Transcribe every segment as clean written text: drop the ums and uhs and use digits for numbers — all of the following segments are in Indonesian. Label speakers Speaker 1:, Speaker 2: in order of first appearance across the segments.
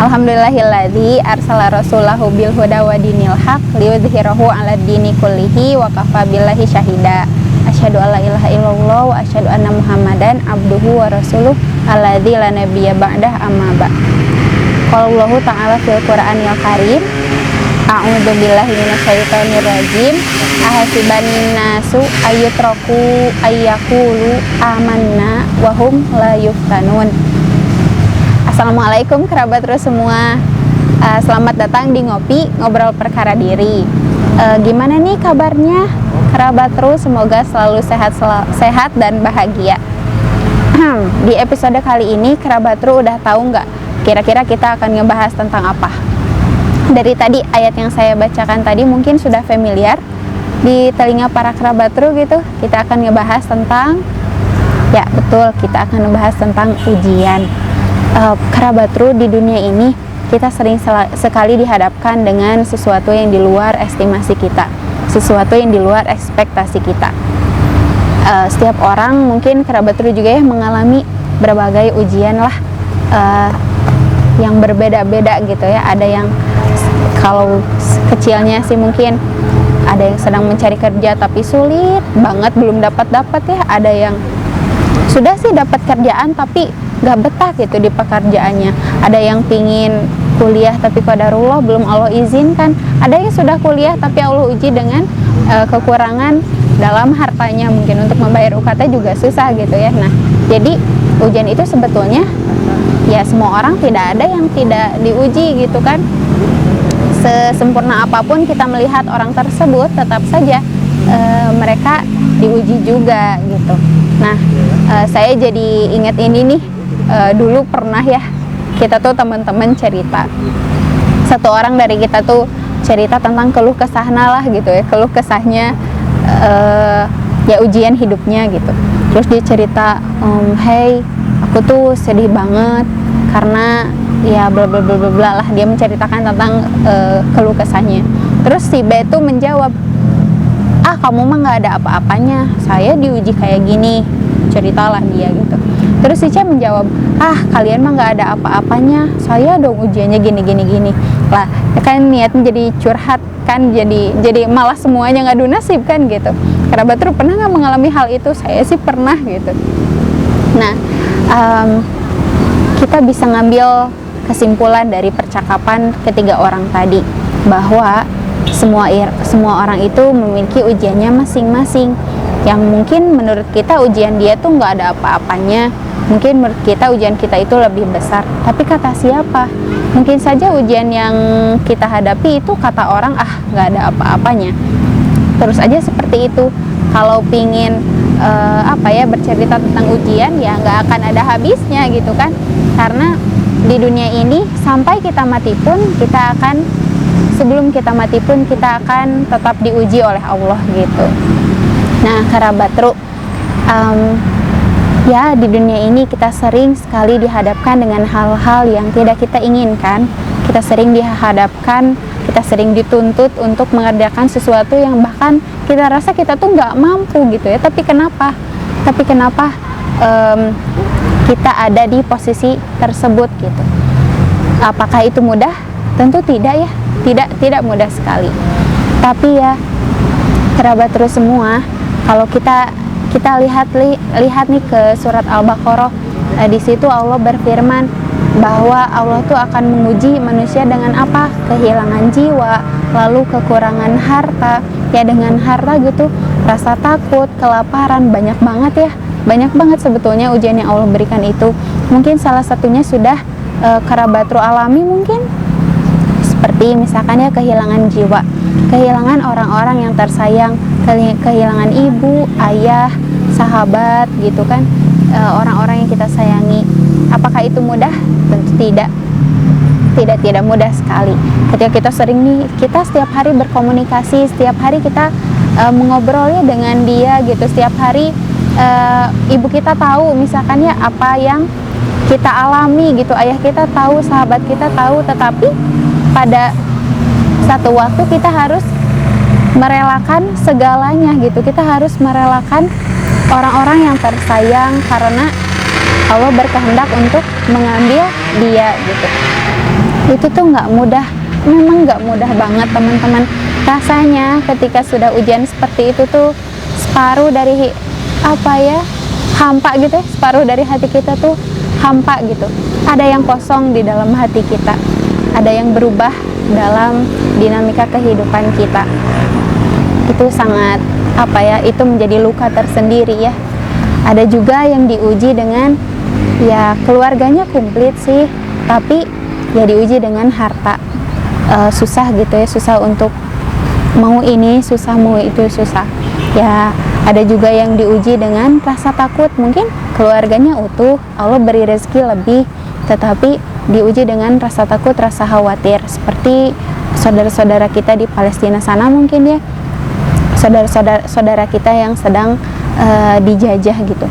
Speaker 1: Alhamdulillahilladzi arsala rasulahu bil huda wa dinil haq liyudhhirahu 'alad dini kullihi wa kafa billahi syahida. Asyhadu alla ilaha illallah wa asyhadu anna Muhammadan abduhu wa rasuluh alladzi la nabiyya ba'dah amma ba'. Qala Allahu ta'ala fil Qur'anil Karim, a'udzu billahi minasyaitonir rajim. Ahasiban nasu ayyutraku ayyaqulu amanna wa hum la yuftanun. Assalamualaikum kerabat terus semua. Selamat datang di Ngopi Ngobrol Perkara Diri. Gimana nih kabarnya kerabat terus? Semoga selalu sehat dan bahagia. Di episode kali ini kerabat terus udah tahu nggak kira-kira kita akan ngebahas tentang apa? Dari tadi ayat yang saya bacakan tadi mungkin sudah familiar di telinga para kerabat terus gitu. Kita akan ngebahas tentang, ya betul, kita akan ngebahas tentang ujian. Kerabat Ru, di dunia ini kita sering sekali dihadapkan dengan sesuatu yang di luar estimasi kita, sesuatu yang di luar ekspektasi kita. Setiap orang mungkin kerabat Ru juga ya mengalami berbagai ujian lah, yang berbeda-beda gitu ya. Ada yang kalau kecilnya sih mungkin ada yang sedang mencari kerja tapi sulit banget, belum dapat ya. Ada yang sudah sih dapat kerjaan tapi gak betah gitu di pekerjaannya. Ada yang pingin kuliah tapi qadarullah belum Allah izinkan. Ada yang sudah kuliah tapi Allah uji dengan kekurangan dalam hartanya, mungkin untuk membayar UKT juga susah gitu ya. Nah, jadi ujian itu sebetulnya ya semua orang, tidak ada yang tidak diuji gitu kan. Sesempurna apapun kita melihat orang tersebut, tetap saja mereka diuji juga gitu. Nah, saya jadi ingat ini nih. Dulu pernah ya, kita tuh teman-teman cerita, satu orang dari kita tuh cerita tentang keluh kesahnya lah gitu ya, keluh kesahnya ya ujian hidupnya gitu. Terus dia cerita, hey aku tuh sedih banget karena ya bla bla bla bla lah, dia menceritakan tentang keluh kesahnya. Terus si B tuh menjawab, kamu mah nggak ada apa-apanya, saya diuji kayak gini, ceritalah dia gitu. Terus si C menjawab, kalian mah nggak ada apa-apanya, saya dong ujiannya gini lah. Ya kan niatnya jadi curhat kan, jadi malah semuanya ngadu nasib kan gitu. Kerabat Ru pernah nggak mengalami hal itu? Saya sih pernah gitu. Nah, kita bisa ngambil kesimpulan dari percakapan ketiga orang tadi bahwa semua orang itu memiliki ujiannya masing-masing. Yang mungkin menurut kita ujian dia tuh nggak ada apa-apanya, mungkin menurut kita ujian kita itu lebih besar. Tapi kata siapa? Mungkin saja ujian yang kita hadapi itu kata orang nggak ada apa-apanya. Terus aja seperti itu. Kalau pingin bercerita tentang ujian ya nggak akan ada habisnya gitu kan. Karena di dunia ini sampai kita mati pun sebelum kita mati pun kita akan tetap diuji oleh Allah gitu. Nah, kerabat Ru, ya di dunia ini kita sering sekali dihadapkan dengan hal-hal yang tidak kita inginkan. Kita sering dituntut untuk mengerjakan sesuatu yang bahkan kita rasa kita tuh nggak mampu gitu ya. Tapi kenapa kita ada di posisi tersebut gitu? Apakah itu mudah? Tentu tidak ya, tidak mudah sekali. Tapi ya kerabat Ru semua, kalau kita lihat nih ke surat Al-Baqarah, di situ Allah berfirman bahwa Allah tuh akan menguji manusia dengan apa? Kehilangan jiwa, lalu kekurangan harta. Ya dengan harta gitu, rasa takut, kelaparan, banyak banget sebetulnya ujian yang Allah berikan itu. Mungkin salah satunya sudah kerabat Ru alami, mungkin seperti misalkan ya kehilangan jiwa, kehilangan orang-orang yang tersayang, kehilangan ibu, ayah, sahabat gitu kan, orang-orang yang kita sayangi. Apakah itu mudah? Tentu tidak mudah sekali. Ketika kita setiap hari berkomunikasi, setiap hari kita mengobrolnya dengan dia gitu, setiap hari ibu kita tahu misalkan ya apa yang kita alami gitu, ayah kita tahu, sahabat kita tahu, tetapi pada satu waktu kita harus merelakan segalanya gitu. Kita harus merelakan orang-orang yang tersayang karena Allah berkehendak untuk mengambil dia gitu. Itu tuh nggak mudah, memang nggak mudah banget teman-teman. Rasanya ketika sudah ujian seperti itu tuh separuh dari hampa gitu ya, separuh dari hati kita tuh hampa gitu. Ada yang kosong di dalam hati kita, ada yang berubah dalam dinamika kehidupan kita. Itu sangat itu menjadi luka tersendiri ya. Ada juga yang diuji dengan ya keluarganya komplit sih, tapi ya diuji dengan harta. Susah gitu ya, susah untuk mau ini, susah mau itu, susah ya. Ada juga yang diuji dengan rasa takut, mungkin keluarganya utuh, Allah beri rezeki lebih, tetapi diuji dengan rasa takut, rasa khawatir, seperti saudara-saudara kita di Palestina sana mungkin ya, saudara kita yang sedang dijajah gitu.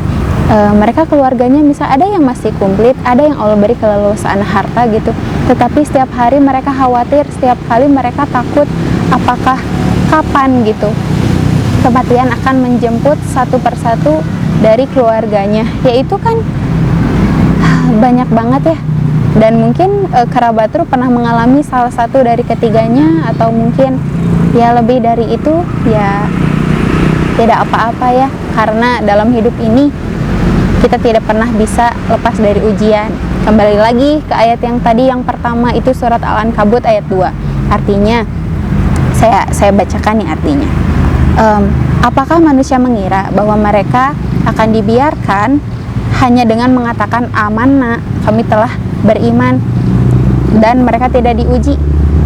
Speaker 1: Mereka keluarganya misal ada yang masih komplit, ada yang Allah beri keleluasaan harta gitu, tetapi setiap hari mereka khawatir, setiap kali mereka takut apakah kapan gitu kematian akan menjemput satu persatu dari keluarganya. Yaitu kan banyak banget ya, dan mungkin kerabat Ruh pernah mengalami salah satu dari ketiganya, atau mungkin ya lebih dari itu. Ya tidak apa-apa ya, karena dalam hidup ini kita tidak pernah bisa lepas dari ujian. Kembali lagi ke ayat yang tadi, yang pertama itu surat Al-Ankabut ayat 2. Artinya saya bacakan nih artinya. Apakah manusia mengira bahwa mereka akan dibiarkan hanya dengan mengatakan amanna, kami telah beriman, dan mereka tidak diuji?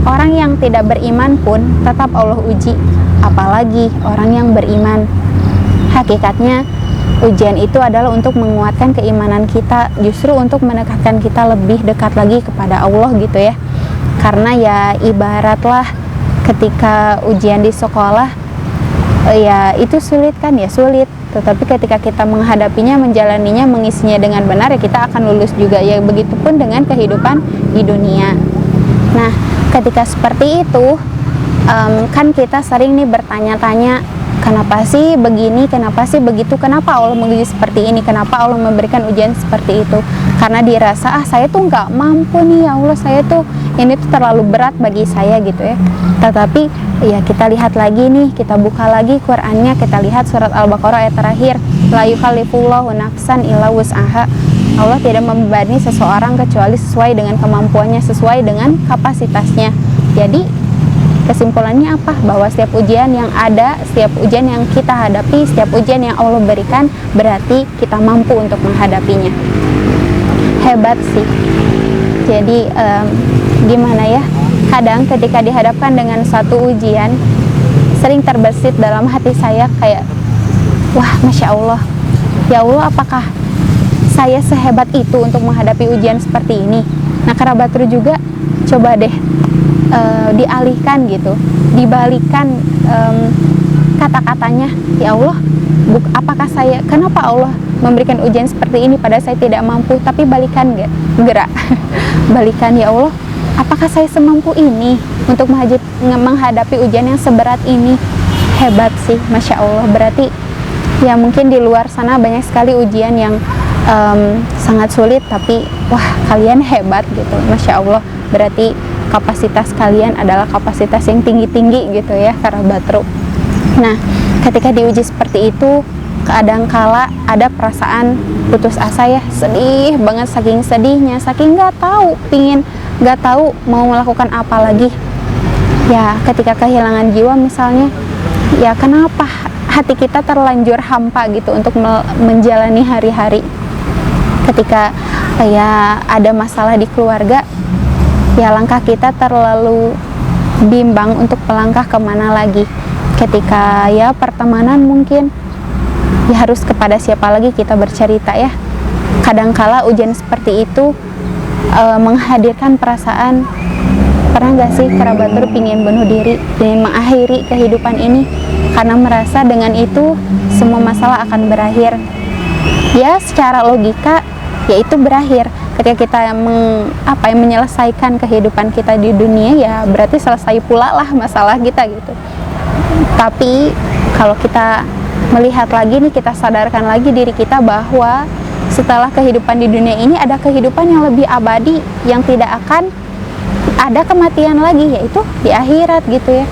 Speaker 1: Orang yang tidak beriman pun tetap Allah uji, apalagi orang yang beriman. Hakikatnya ujian itu adalah untuk menguatkan keimanan kita, justru untuk mendekatkan kita lebih dekat lagi kepada Allah gitu ya. Karena ya ibaratlah ketika ujian di sekolah, ya itu sulit kan ya, sulit, tetapi ketika kita menghadapinya, menjalaninya, mengisinya dengan benar, ya kita akan lulus juga. Ya begitupun dengan kehidupan di dunia. Nah, ketika seperti itu, kan kita sering nih bertanya-tanya, kenapa sih begini, kenapa sih begitu, kenapa Allah menguji seperti ini, kenapa Allah memberikan ujian seperti itu? Karena dirasa, saya tuh nggak mampu nih ya Allah, saya tuh ini tuh terlalu berat bagi saya gitu ya. Tetapi ya kita lihat lagi nih, kita buka lagi Qur'annya, kita lihat surat Al-Baqarah ayat terakhir, la yukallifullahu nafsan illa wus'aha. Allah tidak membebani seseorang kecuali sesuai dengan kemampuannya, sesuai dengan kapasitasnya. Jadi kesimpulannya apa? Bahwa setiap ujian yang ada, setiap ujian yang kita hadapi, setiap ujian yang Allah berikan, berarti kita mampu untuk menghadapinya. Hebat sih. Jadi gimana ya, kadang ketika dihadapkan dengan satu ujian, sering terbersit dalam hati saya kayak, wah Masya Allah, ya Allah, apakah saya sehebat itu untuk menghadapi ujian seperti ini? Nah, kerabat Ruh juga coba deh dialihkan gitu, dibalikan kata-katanya, ya Allah, apakah saya, kenapa Allah memberikan ujian seperti ini padahal saya tidak mampu? Tapi balikan gerak balikan, ya Allah, apakah saya semampu ini untuk menghadapi ujian yang seberat ini? Hebat sih, Masya Allah. Berarti ya mungkin di luar sana banyak sekali ujian yang sangat sulit, tapi wah kalian hebat gitu, Masya Allah. Berarti kapasitas kalian adalah kapasitas yang tinggi-tinggi gitu ya, kerabat Ruh. Nah, ketika diuji seperti itu, kadangkala ada perasaan putus asa ya, sedih banget, saking sedihnya, saking nggak tahu mau melakukan apa lagi. Ya, ketika kehilangan jiwa misalnya, ya kenapa hati kita terlanjur hampa gitu untuk menjalani hari-hari. Ketika ya ada masalah di keluarga, ya langkah kita terlalu bimbang untuk melangkah kemana lagi. Ketika ya pertemanan, mungkin ya harus kepada siapa lagi kita bercerita ya. Kadangkala ujian seperti itu menghadirkan perasaan, pernah gak sih kerabat Ruh pingin bunuh diri, ingin mengakhiri kehidupan ini karena merasa dengan itu semua masalah akan berakhir. Ya secara logika ya itu berakhir. Ketika kita menyelesaikan kehidupan kita di dunia, ya berarti selesai pula lah masalah kita gitu. Tapi kalau kita melihat lagi nih, kita sadarkan lagi diri kita bahwa setelah kehidupan di dunia ini ada kehidupan yang lebih abadi, yang tidak akan ada kematian lagi, yaitu di akhirat gitu ya.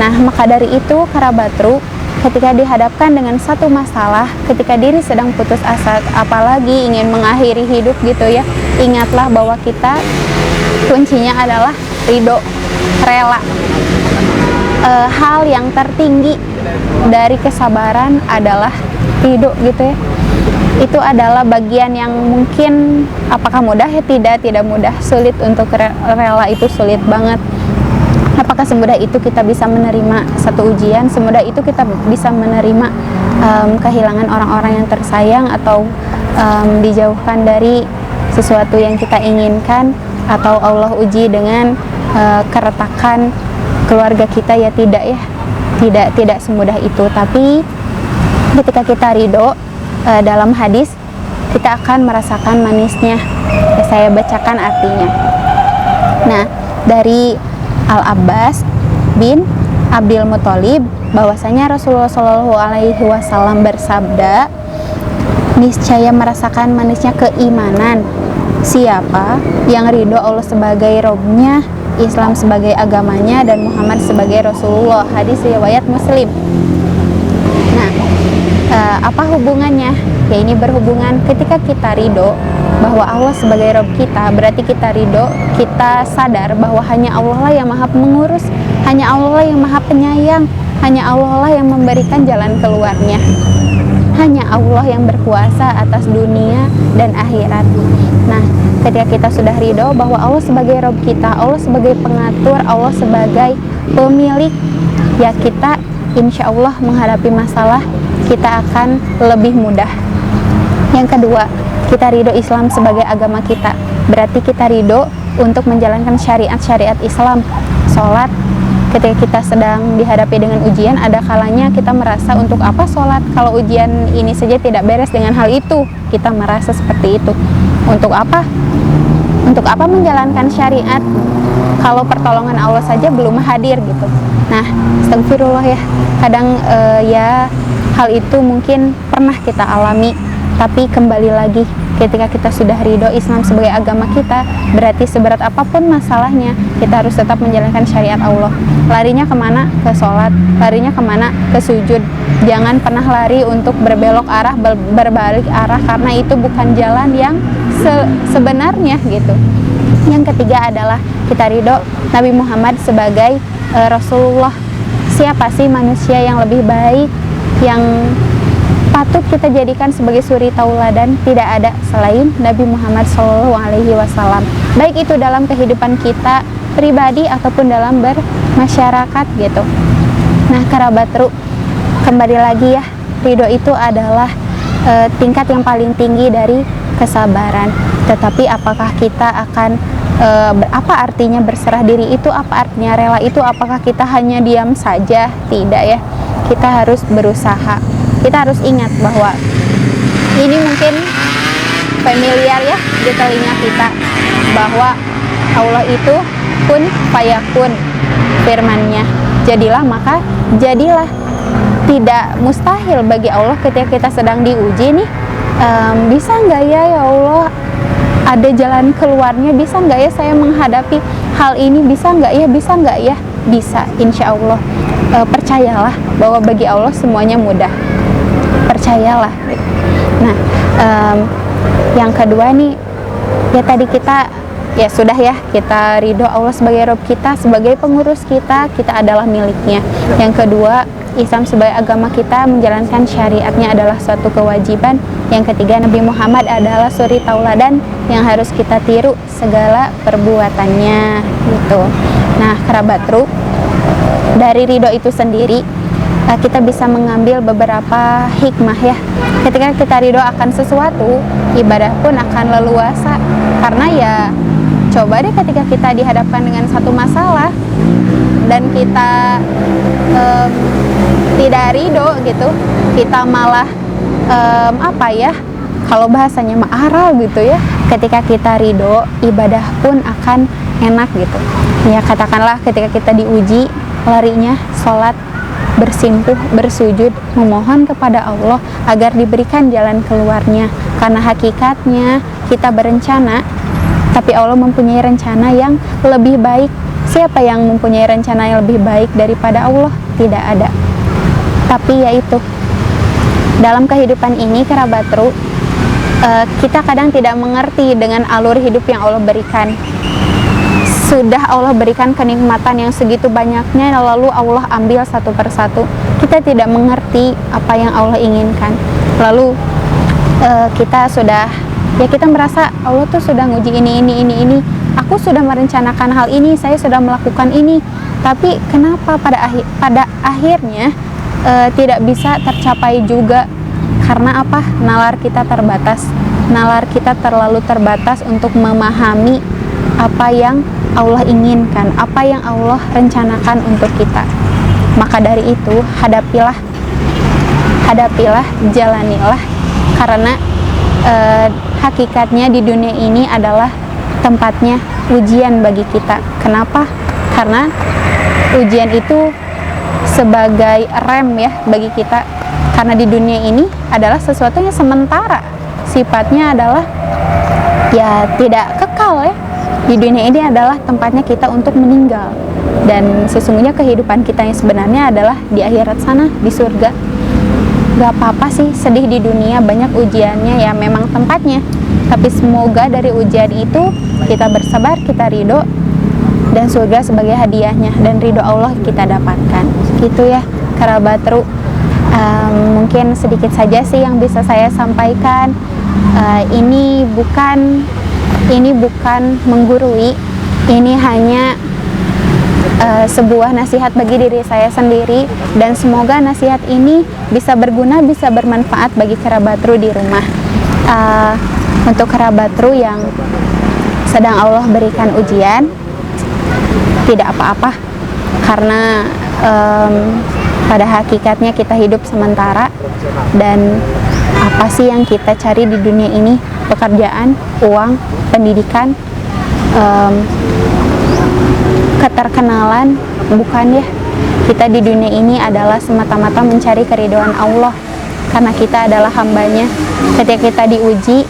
Speaker 1: Nah, maka dari itu karabatru, ketika dihadapkan dengan satu masalah, ketika diri sedang putus asa, apalagi ingin mengakhiri hidup gitu ya, ingatlah bahwa kita kuncinya adalah ridho, rela. Hal yang tertinggi dari kesabaran adalah ridho gitu ya. Itu adalah bagian yang mungkin apakah mudah ya, tidak mudah, sulit untuk rela, itu sulit banget. Apakah semudah itu kita bisa menerima satu ujian, semudah itu kita bisa menerima kehilangan orang-orang yang tersayang, atau dijauhkan dari sesuatu yang kita inginkan, atau Allah uji dengan keretakan keluarga kita ya, tidak ya, tidak semudah itu. Tapi ketika kita ridho, dalam hadis kita akan merasakan manisnya. Ya, saya bacakan artinya. Nah, dari Al-Abbas bin Abdul Muthalib bahwasanya Rasulullah Shallallahu Alaihi Wasallam bersabda, niscaya merasakan manisnya keimanan siapa yang ridho Allah sebagai Robnya, Islam sebagai agamanya, dan Muhammad sebagai Rasulullah. Hadis riwayat Muslim. Nah, apa hubungannya? Ya, ini berhubungan ketika kita ridho bahwa Allah sebagai Rob kita, berarti kita ridho, kita sadar bahwa hanya Allah lah yang maha mengurus, hanya Allah lah yang maha penyayang, hanya Allah lah yang memberikan jalan keluarnya, hanya Allah yang berkuasa atas dunia dan akhirat. Nah, ketika kita sudah ridho bahwa Allah sebagai Rob kita, Allah sebagai pengatur, Allah sebagai pemilik, ya kita insya Allah menghadapi masalah kita akan lebih mudah. Yang kedua, kita ridho Islam sebagai agama kita, berarti kita ridho untuk menjalankan syariat-syariat Islam. Sholat, ketika kita sedang dihadapi dengan ujian, ada kalanya kita merasa untuk apa sholat kalau ujian ini saja tidak beres dengan hal itu, kita merasa seperti itu. Untuk apa? Untuk apa menjalankan syariat kalau pertolongan Allah saja belum hadir gitu. Nah, astagfirullah ya, kadang ya hal itu mungkin pernah kita alami. Tapi kembali lagi, ketika kita sudah ridho Islam sebagai agama kita, berarti seberat apapun masalahnya, kita harus tetap menjalankan syariat Allah. Larinya kemana? Ke sholat. Larinya kemana? Ke sujud. Jangan pernah lari untuk berbelok arah, berbalik arah, karena itu bukan jalan yang sebenarnya gitu. Yang ketiga adalah kita ridho Nabi Muhammad sebagai Rasulullah. Siapa sih manusia yang lebih baik, yang patut kita jadikan sebagai suri tauladan? Tidak ada selain Nabi Muhammad SAW. Baik itu dalam kehidupan kita pribadi ataupun dalam bermasyarakat gitu. Nah, karabatru, kembali lagi ya, ridho itu adalah tingkat yang paling tinggi dari kesabaran. Tetapi apakah kita akan apa artinya berserah diri itu? Apa artinya rela itu? Apakah kita hanya diam saja? Tidak ya. Kita harus berusaha. Kita harus ingat bahwa ini mungkin familiar ya di telinga kita, bahwa Allah itu kun fayakun, firman-Nya, jadilah maka jadilah. Tidak mustahil bagi Allah ketika kita sedang diuji nih, bisa nggak ya Allah ada jalan keluarnya, bisa nggak ya saya menghadapi hal ini, bisa nggak ya, bisa, insya Allah. Percayalah bahwa bagi Allah semuanya mudah, percayalah. Nah, yang kedua nih, ya tadi kita ya sudah ya, kita ridho Allah sebagai Rob kita, sebagai pengurus kita, kita adalah miliknya. Yang kedua, Islam sebagai agama kita, menjalankan syariatnya adalah suatu kewajiban. Yang ketiga, Nabi Muhammad adalah suri tauladan yang harus kita tiru segala perbuatannya gitu. Nah, kerabatru, dari ridho itu sendiri kita bisa mengambil beberapa hikmah ya. Ketika kita ridho akan sesuatu, ibadah pun akan leluasa. Karena ya coba deh ketika kita dihadapkan dengan satu masalah dan kita tidak ridho gitu, kita malah apa ya, kalau bahasanya ma'aral gitu ya. Ketika kita ridho, ibadah pun akan enak gitu ya. Katakanlah ketika kita diuji, larinya sholat, bersimpuh, bersujud, memohon kepada Allah agar diberikan jalan keluarnya. Karena hakikatnya kita berencana Tapi Allah mempunyai rencana yang lebih baik. Siapa yang mempunyai rencana yang lebih baik daripada Allah? Tidak ada. Tapi yaitu, dalam kehidupan ini kerabat Ru, kita kadang tidak mengerti dengan alur hidup yang Allah berikan. Sudah Allah berikan kenikmatan yang segitu banyaknya, lalu Allah ambil satu persatu. Kita tidak mengerti apa yang Allah inginkan. Lalu kita merasa Allah tuh sudah nguji ini. Aku sudah merencanakan hal ini, saya sudah melakukan ini. Tapi kenapa pada akhirnya tidak bisa tercapai juga? Karena apa? Nalar kita terbatas. Nalar kita terlalu terbatas untuk memahami apa yang Allah inginkan, apa yang Allah rencanakan untuk kita. Maka dari itu, hadapilah, jalanilah, karena hakikatnya di dunia ini adalah tempatnya ujian bagi kita. Kenapa? Karena ujian itu sebagai rem ya bagi kita. Karena di dunia ini adalah sesuatu yang sementara, sifatnya adalah ya tidak kekal ya. Di dunia ini adalah tempatnya kita untuk meninggal, dan sesungguhnya kehidupan kita yang sebenarnya adalah di akhirat sana, di surga. Gak apa-apa sih sedih di dunia, banyak ujiannya ya, memang tempatnya. Tapi semoga dari ujian itu kita bersabar, kita ridho, dan surga sebagai hadiahnya, dan ridho Allah kita dapatkan. Gitu ya kerabat Ru. Mungkin sedikit saja sih yang bisa saya sampaikan. Ini bukan menggurui, ini hanya sebuah nasihat bagi diri saya sendiri, dan semoga nasihat ini bisa berguna, bisa bermanfaat bagi kerabat Ru di rumah. Untuk kerabat Ru yang sedang Allah berikan ujian, tidak apa-apa, karena pada hakikatnya kita hidup sementara, dan apa sih yang kita cari di dunia ini? Pekerjaan, uang, pendidikan, keterkenalan, bukan ya. Kita di dunia ini adalah semata-mata mencari keridhaan Allah, karena kita adalah hambanya. Ketika kita diuji,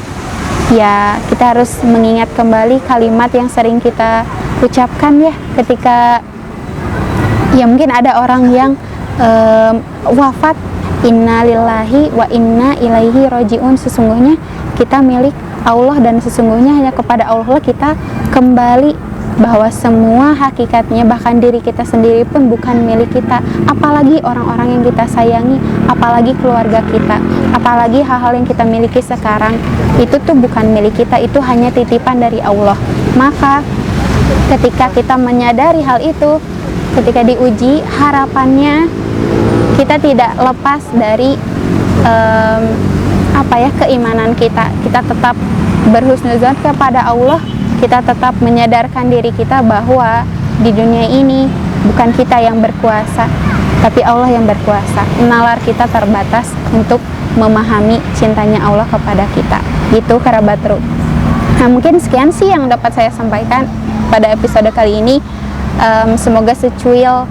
Speaker 1: ya kita harus mengingat kembali kalimat yang sering kita ucapkan ya, ketika ya mungkin ada orang yang wafat, inna lillahi wa inna ilaihi roji'un. Sesungguhnya kita milik Allah, dan sesungguhnya hanya kepada Allah kita kembali, bahwa semua hakikatnya, bahkan diri kita sendiri pun bukan milik kita, apalagi orang-orang yang kita sayangi, apalagi keluarga kita, apalagi hal-hal yang kita miliki sekarang, itu tuh bukan milik kita, itu hanya titipan dari Allah. Maka ketika kita menyadari hal itu, ketika diuji, harapannya kita tidak lepas dari keimanan kita. Kita tetap berhusnuzon kepada Allah, kita tetap menyadarkan diri kita bahwa di dunia ini bukan kita yang berkuasa, tapi Allah yang berkuasa. Nalar kita terbatas untuk memahami cintanya Allah kepada kita. Gitu kerabat Ru. Nah, mungkin sekian sih yang dapat saya sampaikan pada episode kali ini. Semoga secuil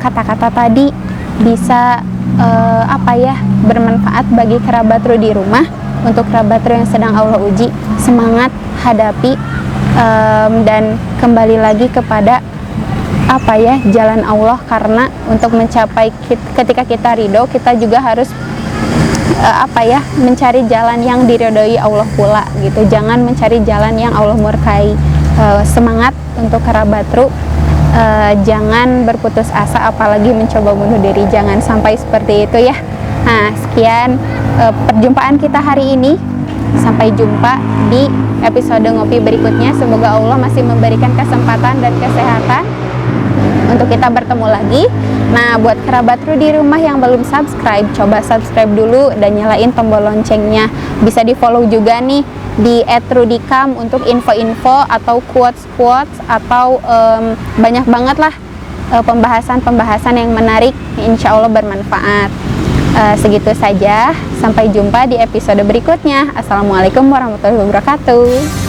Speaker 1: kata-kata tadi bisa bermanfaat bagi kerabat Ru di rumah. Untuk kerabat Ru yang sedang Allah uji, semangat hadapi, dan kembali lagi kepada jalan Allah, karena untuk mencapai ketika kita ridho, kita juga harus mencari jalan yang diridhoi Allah pula gitu. Jangan mencari jalan yang Allah murkai. Semangat untuk kerabat Ru. Jangan berputus asa, apalagi mencoba bunuh diri. Jangan sampai seperti itu ya. Nah, sekian perjumpaan kita hari ini. Sampai jumpa di episode ngopi berikutnya. Semoga Allah masih memberikan kesempatan dan kesehatan untuk kita bertemu lagi. Nah, buat kerabat Ru di rumah yang belum subscribe, coba subscribe dulu dan nyalain tombol loncengnya. Bisa di follow juga nih di @rudikam untuk info-info atau quotes-quotes atau banyak banget lah pembahasan-pembahasan yang menarik, insya Allah bermanfaat. Segitu saja, sampai jumpa di episode berikutnya. Assalamualaikum warahmatullahi wabarakatuh.